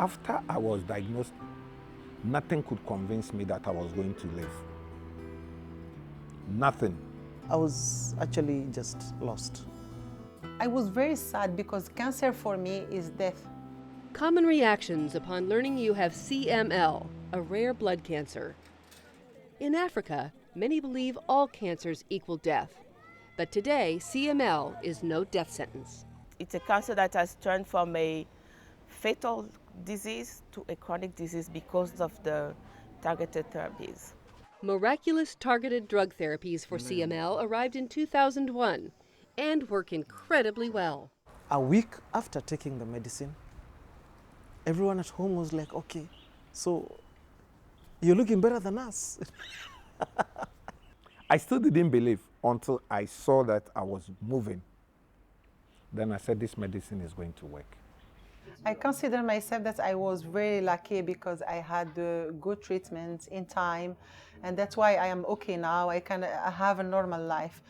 After I was diagnosed, nothing could convince me that I was going to live. Nothing. I was actually just lost. I was very sad because cancer for me is death. Common reactions upon learning you have CML, a rare blood cancer. In Africa, many believe all cancers equal death. But today, CML is no death sentence. It's a cancer that has turned from a fatal disease to a chronic disease because of the targeted therapies. Miraculous targeted drug therapies for CML arrived in 2001 and work incredibly well. A week after taking the medicine, everyone at home was like, okay, so you're looking better than us. I still didn't believe until I saw that I was moving. Then I said, this medicine is going to work. I consider myself that I was very lucky because I had good treatment in time, and that's why I am okay now. I can have a normal life.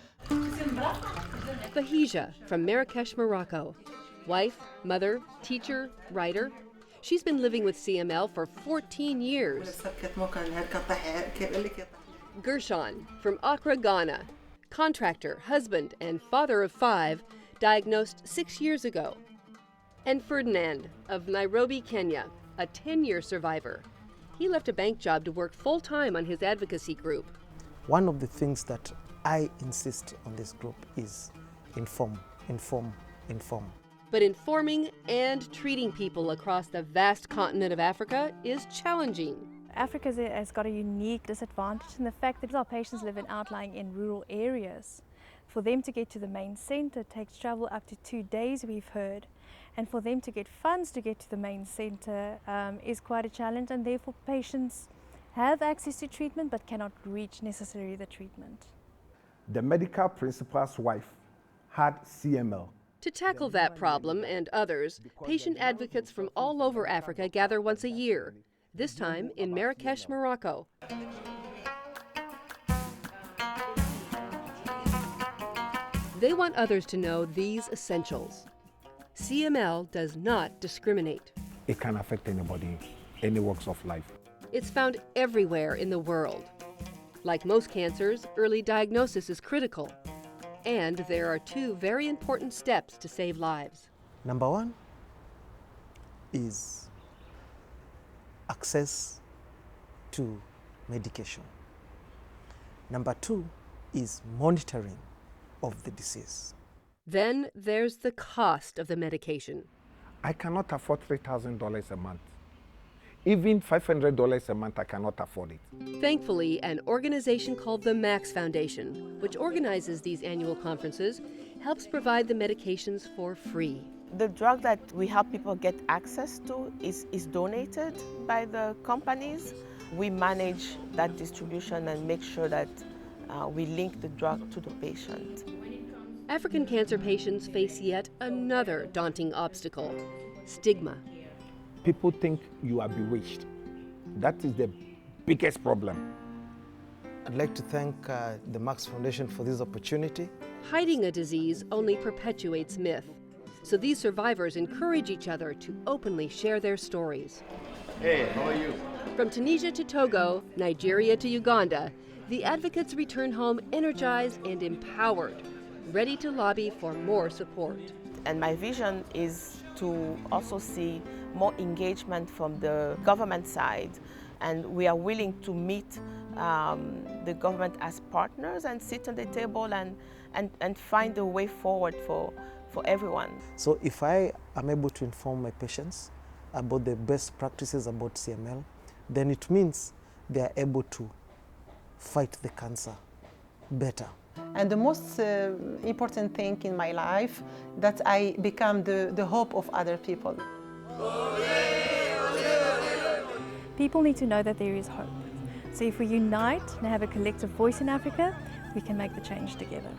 Bahija from Marrakesh, Morocco. Wife, mother, teacher, writer. She's been living with CML for 14 years. Gershon from Accra, Ghana. Contractor, husband, and father of 5, diagnosed 6 years ago. And Ferdinand of Nairobi, Kenya, a 10-year survivor. He left a bank job to work full-time on his advocacy group. One of the things that I insist on this group is inform, inform, inform. But informing and treating people across the vast continent of Africa is challenging. Africa has got a unique disadvantage in the fact that our patients live in outlying in rural areas. For them to get to the main center takes travel up to 2 days, we've heard. And for them to get funds to get to the main center is quite a challenge, and therefore patients have access to treatment but cannot reach necessarily the treatment. The medical principal's wife had CML. To tackle that problem and others, patient advocates from all over Africa gather once a year, this time in Marrakesh, Morocco. They want others to know these essentials. CML does not discriminate. It can affect anybody, any walks of life. It's found everywhere in the world. Like most cancers, early diagnosis is critical. And there are 2 very important steps to save lives. Number 1 is access to medication. Number 2 is monitoring of the disease. Then there's the cost of the medication. I cannot afford $3,000 a month. Even $500 a month, I cannot afford it. Thankfully, an organization called the Max Foundation, which organizes these annual conferences, helps provide the medications for free. The drug that we help people get access to is donated by the companies. We manage that distribution and make sure that we link the drug to the patient. African cancer patients face yet another daunting obstacle: stigma. People think you are bewitched. That is the biggest problem. I'd like to thank the Max Foundation for this opportunity. Hiding a disease only perpetuates myth. So these survivors encourage each other to openly share their stories. Hey, how are you? From Tunisia to Togo, Nigeria to Uganda, the advocates return home energized and empowered, ready to lobby for more support. And my vision is to also see more engagement from the government side. And we are willing to meet the government as partners and sit on the table and find a way forward for everyone. So if I am able to inform my patients about the best practices about CML, then it means they are able to fight the cancer better. And the most important thing in my life, that I become the hope of other people. People need to know that there is hope. So if we unite and have a collective voice in Africa, we can make the change together.